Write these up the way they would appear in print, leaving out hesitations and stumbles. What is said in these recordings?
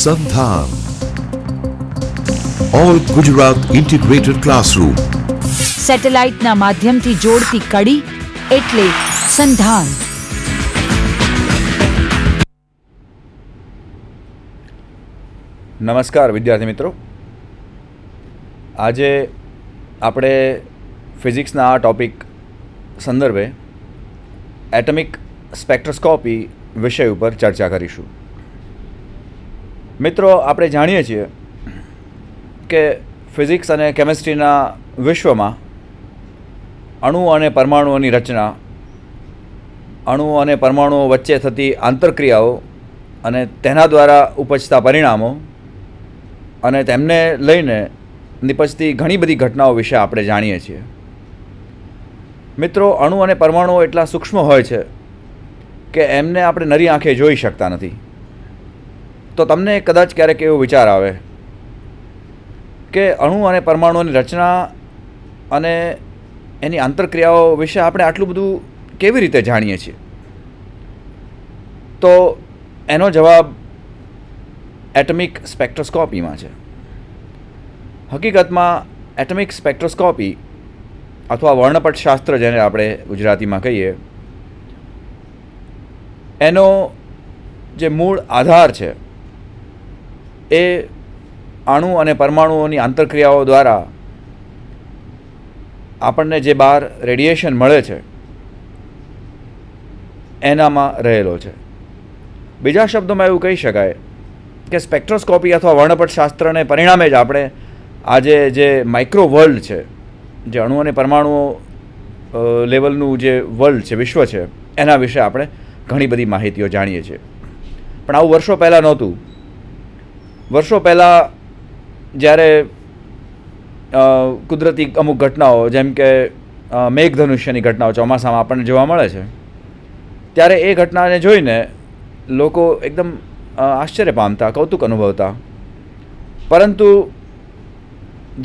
સંધાન all Gujarat integrated classroom. સેટેલાઇટના માધ્યમથી જોડતી કડી એટલે સંધાન. નમસ્કાર વિદ્યાર્થી મિત્રો. આજે આપણે ફિઝિક્સના આ ટૉપિક સંદર્ભે એટમિક સ્પેક્ટ્રોસ્કોપી વિષય ઉપર ચર્ચા કરીશું. મિત્રો, આપણે જાણીએ છીએ કે ફિઝિક્સ અને કેમિસ્ટ્રીના વિશ્વમાં અણુ અને પરમાણુઓની રચના, અણુઓ અને પરમાણુઓ વચ્ચે થતી આંતરક્રિયાઓ અને તેના દ્વારા ઉપજતા પરિણામો અને તેમને લઈને નિપજતી ઘણી બધી ઘટનાઓ વિશે આપણે જાણીએ છીએ. મિત્રો, અણુ અને પરમાણુઓ એટલા સૂક્ષ્મ હોય છે કે એમને આપણે નરી આંખે જોઈ શકતા નથી. તો તમને કદાચ ક્યારેક એવો વિચાર આવે કે અણુ અને પરમાણુઓની રચના અને એની આંતરક્રિયાઓ વિશે આપણે આટલું બધું કેવી રીતે જાણીએ છીએ? તો એનો જવાબ એટમિક સ્પેક્ટ્રોસ્કોપીમાં છે. હકીકતમાં એટમિક સ્પેક્ટ્રોસ્કોપી અથવા વર્ણપટશાસ્ત્ર, જેને આપણે ગુજરાતીમાં કહીએ, એનો જે મૂળ આધાર છે એ અણુ અને પરમાણુઓની આંતરક્રિયાઓ દ્વારા આપણને જે બહાર રેડિયેશન મળે છે એનામાં રહેલો છે. બીજા શબ્દોમાં એવું કહી શકાય કે સ્પેક્ટ્રોસ્કોપી અથવા વર્ણપટશાસ્ત્રને પરિણામે જ આપણે આજે જે માઇક્રો વર્લ્ડ છે, જે અણુ અને પરમાણુઓ લેવલનું જે વર્લ્ડ છે, વિશ્વ છે, એના વિશે આપણે ઘણી બધી માહિતીઓ જાણીએ છીએ. પણ આવું વર્ષો પહેલાં નહોતું. વર્ષો પહેલાં જ્યારે કુદરતી અમુક ઘટનાઓ, જેમ કે મેઘધનુષ્યની ઘટનાઓ ચોમાસામાં આપણને જોવા મળે છે, ત્યારે એ ઘટનાને જોઈને લોકો એકદમ આશ્ચર્ય પામતા, કૌતુક અનુભવતા. પરંતુ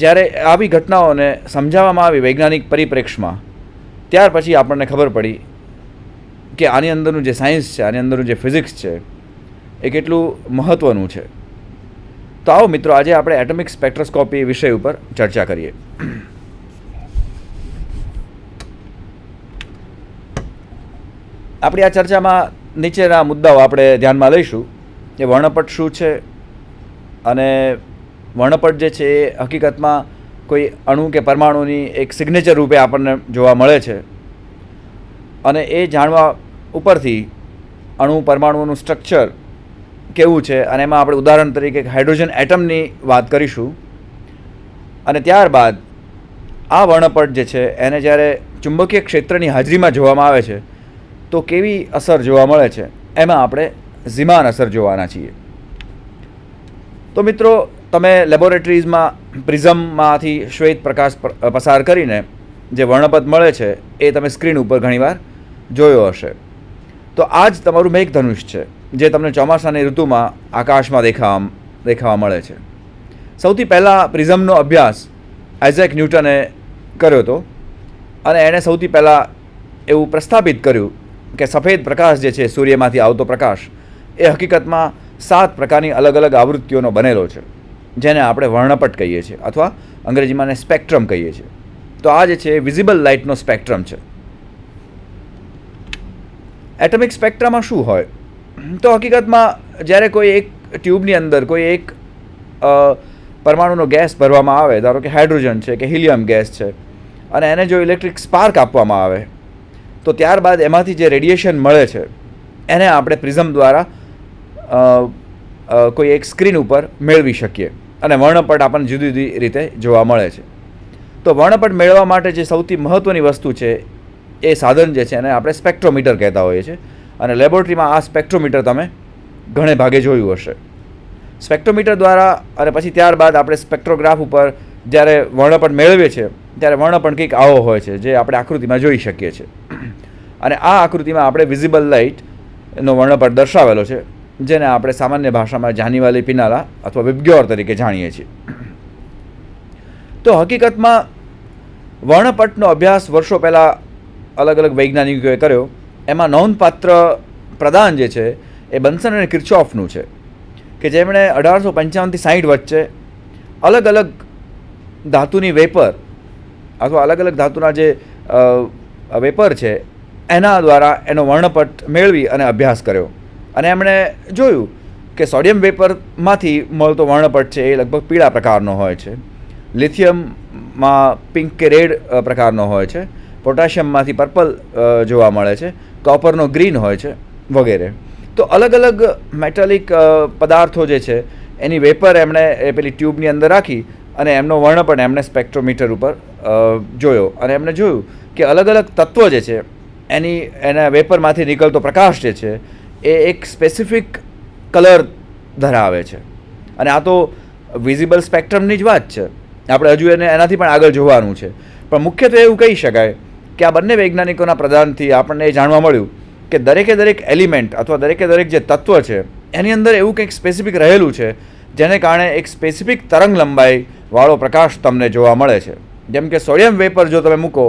જ્યારે આવી ઘટનાઓને સમજાવવામાં આવી વૈજ્ઞાનિક પરિપ્રેક્ષમાં, ત્યાર પછી આપણને ખબર પડી કે આની અંદરનું જે સાયન્સ છે, આની અંદરનું જે ફિઝિક્સ છે, એ કેટલું મહત્ત્વનું છે. તો આવો મિત્રો, આજે આપણે એટમિક સ્પેક્ટ્રોસ્કોપી વિષય ઉપર ચર્ચા કરીએ. આપણી આ ચર્ચામાં નીચેના મુદ્દાઓ આપણે ધ્યાનમાં લઈશું. એ વર્ણપટ શું છે, અને વર્ણપટ જે છે એ હકીકતમાં કોઈ અણુ કે પરમાણુની એક સિગ્નેચર રૂપે આપણને જોવા મળે છે, અને એ જાણવા ઉપરથી અણુ પરમાણુઓનું સ્ટ્રક્ચર કેવું છે, અને એમાં આપણે ઉદાહરણ તરીકે હાઇડ્રોજન એટમની વાત કરીશું. અને ત્યારબાદ આ વર્ણપટ જે છે એને જ્યારે ચુંબકીય ક્ષેત્રની હાજરીમાં જોવામાં આવે છે તો કેવી અસર જોવા મળે છે, એમાં આપણે ઝીમાન અસર જોવાના છીએ. તો મિત્રો, તમે લેબોરેટરીઝમાં પ્રિઝમમાંથી શ્વેત પ્રકાશ પસાર કરીને જે વર્ણપટ મળે છે એ તમે સ્ક્રીન ઉપર ઘણીવાર જોયો હશે. તો આ જ તમારું મેઘધનુષ છે, જે તમને ચોમાસાની ઋતુમાં આકાશમાં દેખાવા મળે છે. સૌથી પહેલાં પ્રિઝમનો અભ્યાસ આઇઝેક ન્યૂટને કર્યો હતો, અને એણે સૌથી પહેલાં એવું પ્રસ્થાપિત કર્યું કે સફેદ પ્રકાશ જે છે, સૂર્યમાંથી આવતો પ્રકાશ, એ હકીકતમાં 7 પ્રકારની અલગ અલગ આવૃત્તિઓનો બનેલો છે, જેને આપણે વર્ણપટ કહીએ છીએ, અથવા અંગ્રેજીમાં એને સ્પેક્ટ્રમ કહીએ છીએ. તો આ જે છે એ વિઝિબલ લાઇટનો સ્પેક્ટ્રમ છે. એટમિક સ્પેક્ટ્રામાં શું હોય? તો હકીકતમાં જ્યારે કોઈ એક ટ્યુબની અંદર કોઈ એક પરમાણુનો ગેસ ભરવામાં આવે, ધારો કે હાઇડ્રોજન છે કે હિલિયમ ગેસ છે, અને એને જો ઇલેક્ટ્રિક સ્પાર્ક આપવામાં આવે તો ત્યારબાદ એમાંથી જે રેડિયેશન મળે છે એને આપણે પ્રિઝમ દ્વારા કોઈ એક સ્ક્રીન ઉપર મેળવી શકીએ, અને વર્ણપટ આપણને જુદી જુદી રીતે જોવા મળે છે. તો વર્ણપટ મેળવવા માટે જે સૌથી મહત્ત્વની વસ્તુ છે એ સાધન જે છે એને આપણે સ્પેક્ટ્રોમીટર કહેતા હોઈએ છીએ, અને લેબોરેટરીમાં આ સ્પેક્ટ્રોમીટર તમે ઘણે ભાગે જોયું હશે. સ્પેક્ટ્રોમીટર દ્વારા અને પછી ત્યારબાદ આપણે સ્પેક્ટ્રોગ્રાફ ઉપર જ્યારે વર્ણપટ મેળવીએ છીએ ત્યારે વર્ણપટ કંઈક આવો હોય છે, જે આપણે આકૃતિમાં જોઈ શકીએ છીએ. અને આ આકૃતિમાં આપણે વિઝિબલ લાઇટનો વર્ણપટ દર્શાવેલો છે, જેને આપણે સામાન્ય ભાષામાં જાનીવાલી પિનાલા અથવા વિબ્ગ્યોર તરીકે જાણીએ છીએ. તો હકીકતમાં વર્ણપટનો અભ્યાસ વર્ષો પહેલાં અલગ અલગ વૈજ્ઞાનિકોએ કર્યો. એમાં નોંધપાત્ર પ્રદાન જે છે એ બન્સન અને કિર્ચોફનું છે, કે જેમણે 1855થી 60 વચ્ચે અલગ અલગ ધાતુની વેપર અથવા અલગ અલગ ધાતુના જે વેપર છે એના દ્વારા એનો વર્ણપટ મેળવી અને અભ્યાસ કર્યો. અને એમણે જોયું કે સોડિયમ વેપરમાંથી મળતો વર્ણપટ છે એ લગભગ પીળા પ્રકારનો હોય છે, લિથિયમમાં પિંક કે રેડ પ્રકારનો હોય છે, પોટાશિયમમાંથી પર્પલ જોવા મળે છે, કોપરનો ગ્રીન હોય છે વગેરે. તો અલગ અલગ મેટાલિક પદાર્થો જે છે એની વેપર એમણે એ પેલી ટ્યુબની અંદર રાખી અને એમનો વર્ણપટ એમણે સ્પેક્ટ્રોમીટર ઉપર જોયો અને એમણે જોયું કે અલગ અલગ તત્વ જે છે એના વેપરમાંથી નીકળતો પ્રકાશ જે છે એ એક સ્પેસિફિક કલર ધરાવે છે. અને આ તો વિઝિબલ સ્પેક્ટ્રમની જ વાત છે, આપણે હજુ એનાથી પણ આગળ જોવાનું છે. પણ મુખ્યત્વે એવું કહી શકાય કે આ બંને વૈજ્ઞાનિકોના પ્રદાનથી આપણને એ જાણવા મળ્યું કે દરેક એલિમેન્ટ અથવા દરેક જે તત્વ છે એની અંદર એવું કંઈક સ્પેસિફિક રહેલું છે જેને કારણે એક સ્પેસિફિક તરંગ લંબાઈવાળો પ્રકાશ તમને જોવા મળે છે. જેમ કે સોડિયમ વેપર જો તમે મૂકો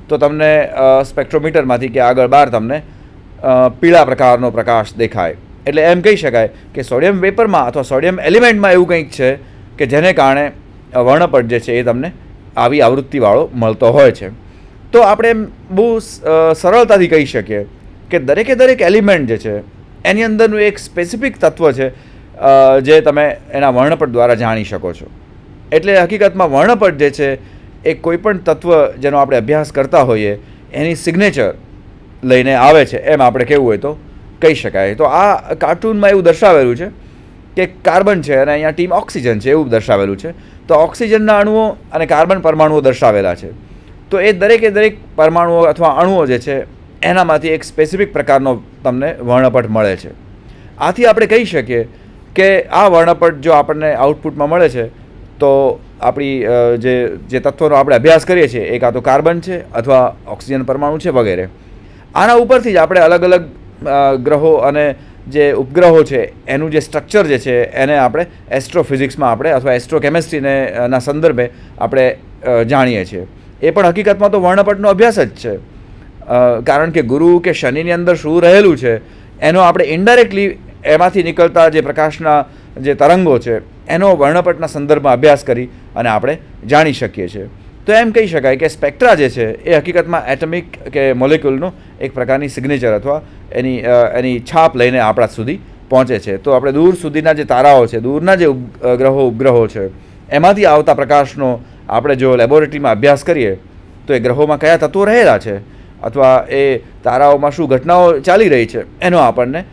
તો તમને સ્પેક્ટ્રોમીટરમાંથી કે આગળ બહાર તમને પીળા પ્રકારનો પ્રકાશ દેખાય. એટલે એમ કહી શકાય કે સોડિયમ વેપરમાં અથવા સોડિયમ એલિમેન્ટમાં એવું કંઈક છે કે જેને કારણે વર્ણપટ જે છે એ તમને આવી આવૃત્તિવાળો મળતો હોય છે. તો આપણે બહુ સરળતાથી કહી શકીએ કે દરેક એલિમેન્ટ જે છે એની અંદરનું એક સ્પેસિફિક તત્વ છે જે તમે એના વર્ણપટ દ્વારા જાણી શકો છો. એટલે હકીકતમાં વર્ણપટ જે છે એ કોઈપણ તત્વ જેનો આપણે અભ્યાસ કરતા હોઈએ એની સિગ્નેચર લઈને આવે છે એમ આપણે કહેવું હોય તો કહી શકાય. તો આ કાર્ટૂનમાં એવું દર્શાવેલું છે કે કાર્બન છે અને અહીંયા ટીમ ઓક્સિજન છે એવું દર્શાવેલું છે. તો ઓક્સિજનના અણુઓ અને કાર્બન પરમાણુઓ દર્શાવેલા છે. તો એ દરેક પરમાણુઓ અથવા અણુઓ જે છે એનામાંથી એક સ્પેસિફિક પ્રકારનો તમને વર્ણપટ મળે છે. આથી આપણે કહી શકીએ કે આ વર્ણપટ જો આપણને આઉટપુટમાં મળે છે તો આપણી જે તત્વોનો આપણે અભ્યાસ કરીએ છીએ એ કાં તો કાર્બન છે અથવા ઓક્સિજન પરમાણુ છે વગેરે. આના ઉપરથી જ આપણે અલગ અલગ ગ્રહો અને જે ઉપગ્રહો છે એનું જે સ્ટ્રક્ચર જે છે એને આપણે એસ્ટ્રોફિઝિક્સમાં આપણે અથવા એસ્ટ્રોકેમિસ્ટ્રીને ના સંદર્ભે આપણે જાણીએ છીએ. એ પણ હકીકતમાં તો વર્ણપટનો અભ્યાસ જ છે, કારણ કે ગુરુ કે શનિની અંદર શું રહેલું છે એનો આપણે ઇનડાયરેક્ટલી એમાંથી નીકળતા જે પ્રકાશના જે તરંગો છે એનો વર્ણપટના સંદર્ભમાં અભ્યાસ કરી અને આપણે જાણી શકીએ છીએ. તો એમ કહી શકાય કે સ્પેક્ટ્રા જે છે એ હકીકતમાં એટમિક કે મોલેક્યુલનું એક પ્રકારની સિગ્નેચર અથવા એની છાપ લઈને આપણા સુધી પહોંચે છે. તો આપણે દૂર સુધીના જે તારાઓ છે, દૂરના જે ઉપગ્રહો છે એમાંથી આવતા પ્રકાશનો આપણે જો લેબોરેટરીમાં અભ્યાસ કરીએ તો એ ગ્રહોમાં કયા તત્વો રહેલા છે અથવા એ તારાઓમાં શું ઘટનાઓ ચાલી રહી છે એનો આપણને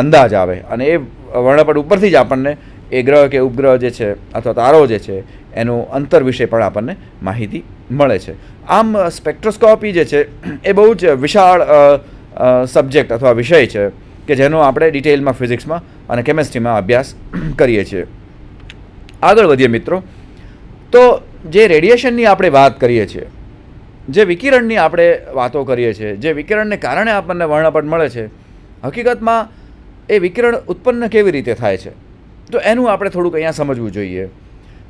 અંદાજ આવે અને એ વર્ણપટ ઉપરથી જ આપણને એ ગ્રહ કે ઉપગ્રહ જે છે અથવા તારો જે છે એનું અંતર વિશે પણ આપણને માહિતી મળે છે. આમ સ્પેક્ટ્રોસ્કોપી જે છે એ બહુ જ વિશાળ સબ્જેક્ટ અથવા વિષય છે કે જેનો આપણે ડિટેલમાં ફિઝિક્સમાં અને કેમેસ્ટ્રીમાં અભ્યાસ કરીએ છીએ. આગળ વધીએ મિત્રો, તો જે રેડિયેશનની આપણે વાત કરીએ છીએ, જે વિકિરણની આપણે વાતો કરીએ છીએ, જે વિકિરણને કારણે આપણને વર્ણપટ મળે છે, હકીકતમાં એ વિકિરણ ઉત્પન્ન કેવી રીતે થાય છે તો એનું આપણે થોડુંક અહીંયા સમજવું જોઈએ.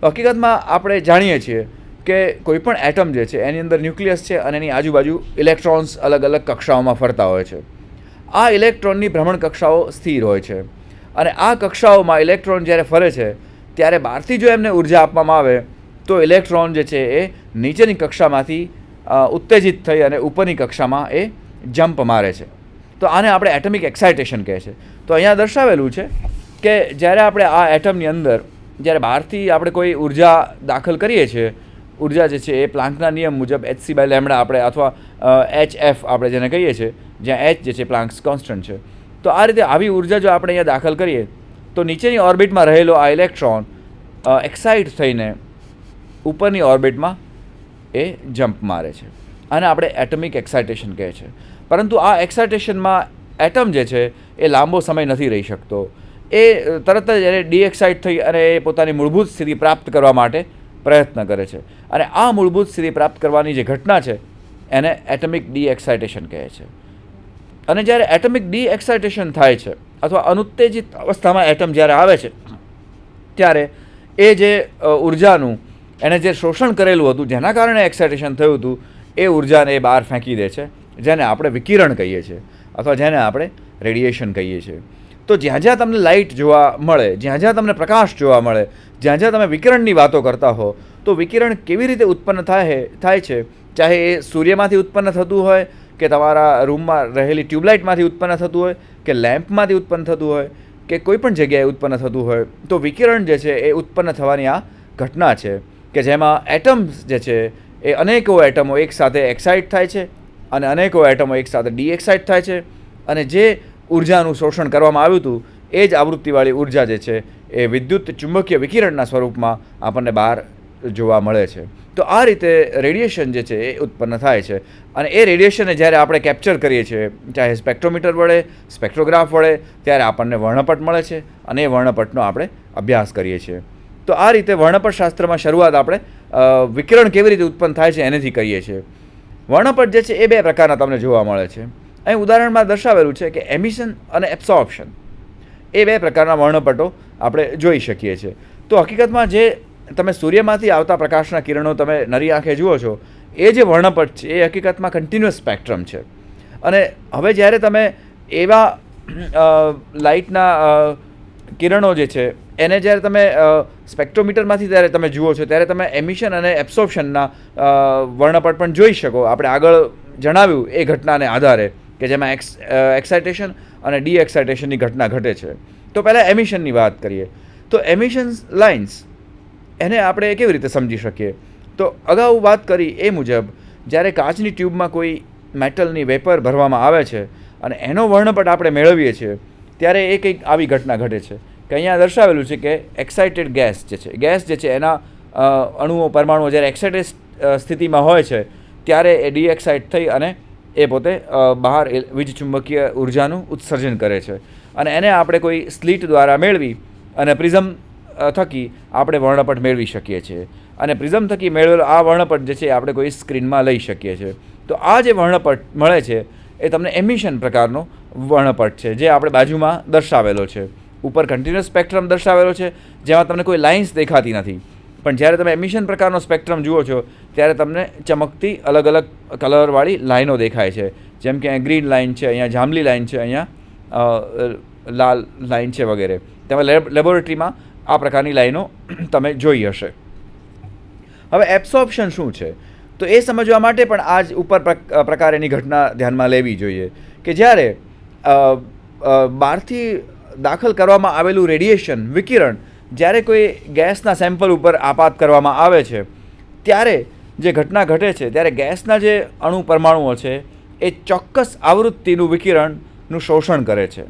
હકીકતમાં આપણે જાણીએ છીએ કે કોઈપણ એટમ જે છે એની અંદર ન્યુક્લિયસ છે અને એની આજુબાજુ ઇલેક્ટ્રોન્સ અલગ અલગ કક્ષાઓમાં ફરતા હોય છે. આ ઇલેક્ટ્રોનની ભ્રમણ કક્ષાઓ સ્થિર હોય છે અને આ કક્ષાઓમાં ઇલેક્ટ્રોન જ્યારે ફરે છે ત્યારે બહારથી જો એમને ઉર્જા આપવામાં આવે તો ઇલેક્ટ્રોન જે છે એ નીચેની કક્ષામાંથી ઉત્તેજિત થઈ અને ઉપરની કક્ષામાં એ જમ્પ મારે છે. તો આને આપણે એટમિક એક્સાઇટેશન કહે છે. તો અહીંયા દર્શાવેલું છે કે જ્યારે આપણે આ એટમની અંદર જ્યારે બહારથી આપણે કોઈ ઉર્જા દાખલ કરીએ છીએ, ઉર્જા જે છે એ પ્લાન્કના નિયમ મુજબ hc/λ આપણે અથવા hf આપણે જેને કહીએ છીએ, જ્યાં h જે છે પ્લાન્ક્સ કોન્સ્ટન્ટ છે. તો આ રીતે આવી ઉર્જા જો આપણે અહીંયા દાખલ કરીએ તો નીચેની ઓર્બિટમાં રહેલો આ ઇલેક્ટ્રોન એક્સાઇટ થઈને ઉપરની ઓર્બિટમાં એ જમ્પ મારે છે. આને આપણે એટમિક એક્સાઇટેશન કહે છે. પરંતુ આ એક્સાઇટેશનમાં એટમ જે છે એ લાંબો સમય નથી રહી શકતો. એ તરત જ એને ડીએક્સાઇટ થઈ અને એ પોતાની મૂળભૂત સ્થિતિ પ્રાપ્ત કરવા માટે પ્રયત્ન કરે છે અને આ મૂળભૂત સ્થિતિ પ્રાપ્ત કરવાની જે ઘટના છે એને એટમિક ડીએક્સાઇટેશન કહે છે. અને જ્યારે એટમિક ડીએક્સાઇટેશન થાય છે અથવા અનુત્તેજિત અવસ્થામાં એટમ જ્યારે આવે છે ત્યારે એ જે ઉર્જાનું એણે જે શોષણ કરેલું હતું, જેના કારણે એક્સાઇટેશન થયું હતું, એ ઉર્જાને એ બહાર ફેંકી દે છે, જેને આપણે વિકિરણ કહીએ છીએ અથવા જેને આપણે રેડિયેશન કહીએ છીએ. તો જ્યાં જ્યાં તમને લાઇટ જોવા મળે, જ્યાં જ્યાં તમને પ્રકાશ જોવા મળે, જ્યાં જ્યાં તમે વિકિરણની વાતો કરતા હો, તો વિકિરણ કેવી રીતે ઉત્પન્ન થાય છે, ચાહે એ સૂર્યમાંથી ઉત્પન્ન થતું હોય કે તમારા રૂમમાં રહેલી ટ્યુબલાઇટમાંથી ઉત્પન્ન થતું હોય કે લેમ્પમાંથી ઉત્પન્ન થતું હોય કે કોઈ પણ જગ્યાએ ઉત્પન્ન થતું હોય, તો વિકિરણ જે છે એ ઉત્પન્ન થવાની આ ઘટના છે કે જેમાં એટમ્સ જે છે એ અનેકો એટમો એકસાથે એક્સાઇટ થાય છે અને અનેકો એટમો એકસાથે ડીએક્સાઇટ થાય છે, અને જે ઉર્જાનું શોષણ કરવામાં આવ્યું હતું એ જ આવૃત્તિવાળી ઉર્જા જે છે એ વિદ્યુત ચુંબકીય વિકિરણના સ્વરૂપમાં આપણને બહાર જોવા મળે છે. તો આ રીતે રેડિયેશન જે છે એ ઉત્પન્ન થાય છે, અને એ રેડિયેશનને જ્યારે આપણે કેપ્ચર કરીએ છીએ, ચાહે સ્પેક્ટ્રોમીટર વડે, સ્પેક્ટ્રોગ્રાફ વડે, ત્યારે આપણને વર્ણપટ મળે છે અને એ વર્ણપટનો આપણે અભ્યાસ કરીએ છીએ. તો આ રીતે વર્ણપટશાસ્ત્રમાં શરૂઆત આપણે વિકિરણ કેવી રીતે ઉત્પન્ન થાય છે એનેથી કરીએ છીએ. વર્ણપટ જે છે એ બે પ્રકારના તમને જોવા મળે છે. અહીં ઉદાહરણમાં દર્શાવેલું છે કે એમિશન અને એબ્સોર્પ્શન, એ બે પ્રકારના વર્ણપટો આપણે જોઈ શકીએ છીએ. તો હકીકતમાં જે તમે સૂર્યમાંથી આવતા પ્રકાશના કિરણો તમે નરી આંખે જુઓ છો, એ જે વર્ણપટ છે એ હકીકતમાં કન્ટિન્યુઅસ સ્પેક્ટ્રમ છે. અને હવે જ્યારે તમે એવા લાઇટના કિરણો જે છે એને જ્યારે તમે સ્પેક્ટ્રોમીટરમાંથી જ્યારે તમે જુઓ છો, ત્યારે તમે એમિશન અને એબ્સોર્પ્શનના વર્ણપટ પણ જોઈ શકો. આપણે આગળ જણાવ્યું એ ઘટનાને આધારે કે જેમાં એક્સાઇટેશન અને ડીએક્સાઇટેશનની ઘટના ઘટે છે. તો પહેલાં એમિશનની વાત કરીએ. તો એમિશન લાઇન્સ એને આપણે કેવી રીતે સમજી શકીએ? તો અગાઉ વાત કરી એ મુજબ જ્યારે કાચની ટ્યુબમાં કોઈ મેટલની વેપર ભરવામાં આવે છે અને એનો વર્ણપટ આપણે મેળવીએ છીએ, ત્યારે એ કંઈક આવી ઘટના ઘટે છે કે અહીંયા દર્શાવેલું છે કે એક્સાઇટેડ ગેસ જે છે એના અણુઓ, પરમાણુઓ જ્યારે એક્સાઇટેડ સ્થિતિમાં હોય છે ત્યારે એ ડીએક્સાઇટ થઈ અને એ પોતે બહાર વીજ ચુંબકીય ઉર્જાનું ઉત્સર્જન કરે છે, અને એને આપણે કોઈ સ્લીટ દ્વારા મેળવી અને પ્રિઝમ થકી આપણે વર્ણપટ મેળવી શકીએ છીએ. અને પ્રિઝમ થકી મેળવેલો આ વર્ણપટ જે છે આપણે કોઈ સ્ક્રીનમાં લઈ શકીએ છીએ. તો આ જે વર્ણપટ મળે છે એ તમને એમિશન પ્રકારનો વર્ણપટ છે, જે આપણે બાજુમાં દર્શાવેલો છે. ઉપર કન્ટિન્યુઅસ સ્પેક્ટ્રમ દર્શાવેલો છે જેમાં તમને કોઈ લાઇન્સ દેખાતી નથી, પણ જ્યારે તમે એમિશન પ્રકારનો સ્પેક્ટ્રમ જુઓ છો ત્યારે તમને ચમકતી અલગ અલગ કલરવાળી લાઈનો દેખાય છે. જેમ કે અહીંયા ગ્રીન લાઇન છે, અહીંયા જાંબલી લાઇન છે, અહીંયા લાલ લાઇન છે વગેરે. તમે લેબોરેટરીમાં આ પ્રકારની લાઈનો તમે જોઈ હશે. હવે એબ્સોર્પ્શન શું છે? તો એ સમજવા માટે પણ આ જ ઉપર પ્રકારેની ઘટના ધ્યાનમાં લેવી જોઈએ કે જ્યારે બહારથી દાખલ કરવામાં આવેલું રેડિયેશન, વિકિરણ, જ્યારે કોઈ ગેસના સેમ્પલ ઉપર આપાત કરવામાં આવે છે ત્યારે જે ઘટના ઘટે છે ત્યારે ગેસના જે અણુ પરમાણુઓ છે એ ચોક્કસ આવૃત્તિનું વિકિરણનું શોષણ કરે છે,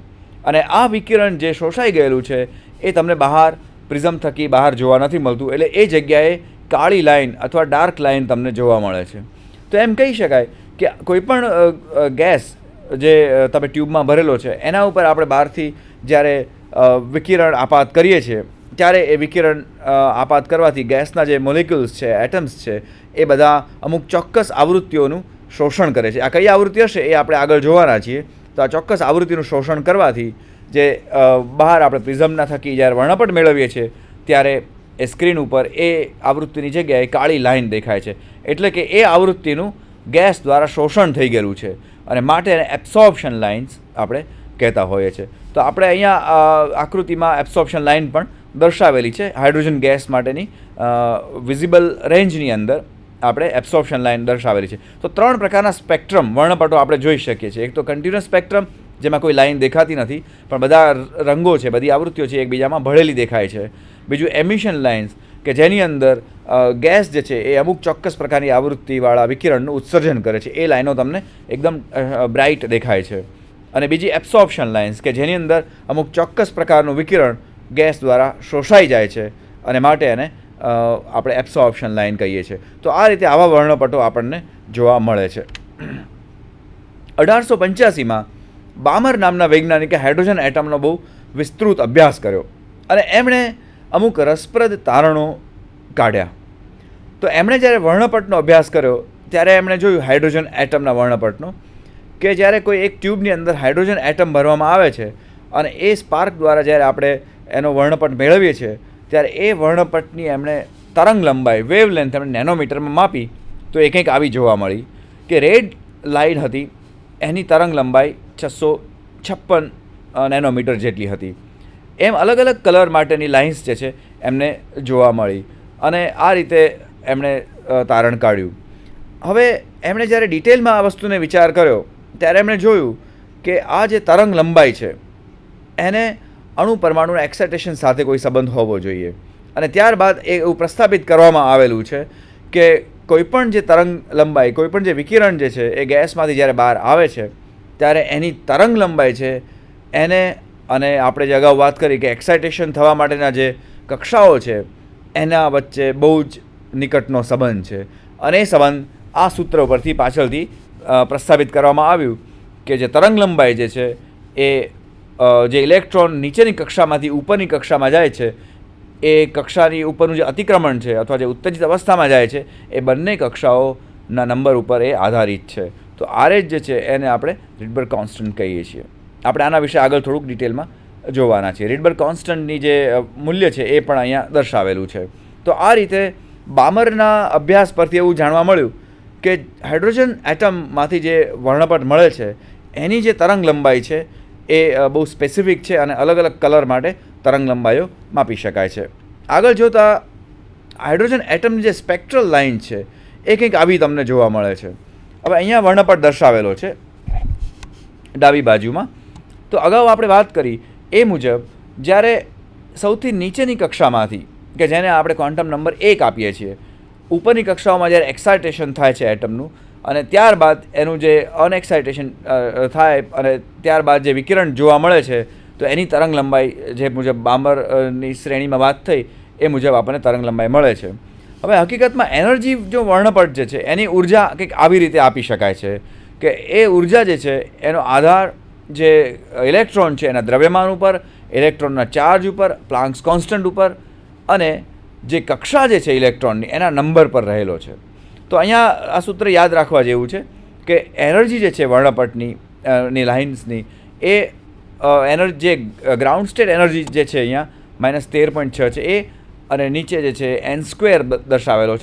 અને આ વિકિરણ જે શોષાઈ ગયેલું છે એ તમને બહાર પ્રિઝમ થકી બહાર જોવા નથી મળતું, એટલે એ જગ્યાએ કાળી લાઇન અથવા ડાર્ક લાઇન તમને જોવા મળે છે. તો એમ કહી શકાય કે કોઈપણ ગેસ જે તમે ટ્યુબમાં ભરેલો છે એના ઉપર આપણે બહારથી જ્યારે વિકિરણ આપાત કરીએ છીએ ત્યારે એ વિકિરણ આપાત કરવાથી ગેસના જે મોલિક્યુલ્સ છે, એટમ્સ છે, એ બધા અમુક ચોક્કસ આવૃત્તિઓનું શોષણ કરે છે. આ કઈ આવૃત્તિ હશે એ આપણે આગળ જોવાના છીએ. તો આ ચોક્કસ આવૃત્તિનું શોષણ કરવાથી જે બહાર આપણે પ્રિઝમના થકી જ્યારે વર્ણપટ મેળવીએ છીએ ત્યારે એ સ્ક્રીન ઉપર એ આવૃત્તિની જગ્યાએ કાળી લાઇન દેખાય છે, એટલે કે એ આવૃત્તિનું ગેસ દ્વારા શોષણ થઈ ગયેલું છે, અને માટે એને એબ્સોર્પ્શન લાઇન્સ આપણે કહેતા હોઈએ છીએ. તો આપણે અહીંયા આકૃતિમાં એબ્સોર્પ્શન લાઇન પણ દર્શાવેલી છે. હાઇડ્રોજન ગેસ માટેની વિઝિબલ રેન્જની અંદર આપણે એબ્સોર્પ્શન લાઇન દર્શાવેલી છે. તો 3 પ્રકારના સ્પેક્ટ્રમ વર્ણપટો આપણે જોઈ શકીએ છીએ. એક તો કન્ટિન્યુઅસ સ્પેક્ટ્રમ, જેમાં કોઈ લાઇન દેખાતી નથી પણ બધા રંગો છે, બધી આવૃત્તિઓ છે એકબીજામાં ભળેલી દેખાય છે. બીજું એમિશન લાઇન્સ કે જેની અંદર ગેસ જે છે એ અમુક ચોક્કસ પ્રકારની આવૃત્તિવાળા વિકિરણનું ઉત્સર્જન કરે છે, એ લાઈનો તમને એકદમ બ્રાઇટ દેખાય છે. અને બીજી એબ્સોર્પ્શન લાઇન્સ કે જેની અંદર અમુક ચોક્કસ પ્રકારનું વિકિરણ ગેસ દ્વારા શોષાઈ જાય છે, અને માટે એને આપણે એબ્સોર્પ્શન લાઇન કહીએ છીએ. તો આ રીતે આવા વર્ણપટો આપણને જોવા મળે છે. 1885માં બામર નામના વૈજ્ઞાનિકે હાઇડ્રોજન એટમનો બહુ વિસ્તૃત અભ્યાસ કર્યો, અને એમણે અમુક રસપ્રદ તારણો કાઢ્યા. તો એમણે જ્યારે વર્ણપટનો અભ્યાસ કર્યો ત્યારે એમણે જોયું હાઇડ્રોજન એટમના વર્ણપટનો કે જ્યારે કોઈ એક ટ્યુબની અંદર હાઇડ્રોજન એટમ ભરવામાં આવે છે અને એ સ્પાર્ક દ્વારા જ્યારે આપણે એનો વર્ણપટ મેળવીએ છીએ ત્યારે એ વર્ણપટની એમણે તરંગ લંબાઈ, વેવ લેન્થ એમણે નેનોમીટરમાં માપી, તો એ કંઈક આવી જોવા મળી કે રેડ લાઇન હતી એની તરંગ લંબાઈ 656 નેનોમીટર જેટલી હતી. એમ અલગ અલગ કલર માટેની લાઇન્સ જે છે એમને જોવા મળી અને આ રીતે એમણે તારણ કાઢ્યું. હવે એમણે જ્યારે ડિટેલમાં આ વસ્તુને વિચાર કર્યો ત્યારે એમણે જોયું કે આ જે તરંગ લંબાઈ છે એને અણુ પરમાણુના એક્સાઇટેશન સાથે કોઈ સંબંધ હોવો જોઈએ. અને ત્યારબાદ એ એવું પ્રસ્થાપિત કરવામાં આવેલું છે કે કોઈપણ જે તરંગ લંબાઈ, કોઈપણ જે વિકિરણ જે છે એ ગેસમાંથી જ્યારે બહાર આવે છે ત્યારે એની તરંગ લંબાઈ છે એને, અને આપણે જે અગાઉ વાત કરી કે એક્સાઇટેશન થવા માટેના જે કક્ષાઓ છે એના વચ્ચે બહુ જ નિકટનો સંબંધ છે. અને એ સંબંધ આ સૂત્ર પરથી પાછળથી પ્રસ્થાપિત કરવામાં આવ્યું કે જે તરંગ લંબાઈ જે છે એ જે ઇલેક્ટ્રોન નીચેની કક્ષામાંથી ઉપરની કક્ષામાં જાય છે એ કક્ષાની ઉપરનું જે અતિક્રમણ છે અથવા જે ઉત્તેજિત અવસ્થામાં જાય છે એ બંને કક્ષાઓના નંબર ઉપર એ આધારિત છે. તો RH જે છે એને આપણે રીડબર્ગ કોન્સ્ટન્ટ કહીએ છીએ. આપણે આના વિશે આગળ થોડુંક ડિટેલમાં જોવાના છીએ. રીડબર્ગ કોન્સ્ટન્ટની જે મૂલ્ય છે એ પણ અહીંયા દર્શાવેલું છે. તો આ રીતે બામરના અભ્યાસ પરથી એવું જાણવા મળ્યું કે હાઇડ્રોજન એટમમાંથી જે વર્ણપટ મળે છે એની જે તરંગ લંબાઈ છે એ બહુ સ્પેસિફિક છે અને અલગ અલગ કલર માટે તરંગ લંબાઈઓ માપી શકાય છે. આગળ જોતાં હાઇડ્રોજન એટમની જે સ્પેક્ટ્રલ લાઇન છે એ કંઈક આવી તમને જોવા મળે છે. હવે અહીંયા વર્ણપટ દર્શાવેલો છે ડાબી બાજુમાં. તો અગાઉ આપણે વાત કરી એ મુજબ જ્યારે સૌથી નીચેની કક્ષામાંથી કે જેને આપણે ક્વોન્ટમ નંબર 1 આપીએ છીએ, ઉપરની કક્ષાઓમાં જ્યારે એક્સાઇટેશન થાય છે એટમનું અને ત્યારબાદ એનું જે અનએક્સાઇટેશન થાય અને ત્યારબાદ જે વિકિરણ જોવા મળે છે તો એની તરંગ લંબાઈ જે મુજબ બામરની શ્રેણીમાં વાત થઈ એ મુજબ આપણને તરંગ લંબાઈ મળે છે. હવે હકીકતમાં એનર્જી જો વર્ણપટ જે છે એની ઉર્જા કંઈક આવી રીતે આપી શકાય છે કે એ ઉર્જા જે છે એનો આધાર જે ઇલેક્ટ્રોન છે એના દ્રવ્યમાન ઉપર, ઇલેક્ટ્રોનના ચાર્જ ઉપર, પ્લાન્ક્સ કોન્સ્ટન્ટ ઉપર અને જે કક્ષા જે છે ઇલેક્ટ્રોનની એના નંબર પર રહેલો છે. તો અહીંયા આ સૂત્ર યાદ રાખવા જેવું છે કે એનર્જી જે છે વર્ણપટની ની લાઇન્સની એ એનર્જી જે ગ્રાઉન્ડ સ્ટેટ એનર્જી જે છે અહીંયા -13.6 છે એ, અને નીચે જે છે n² દર્શાવેલો છે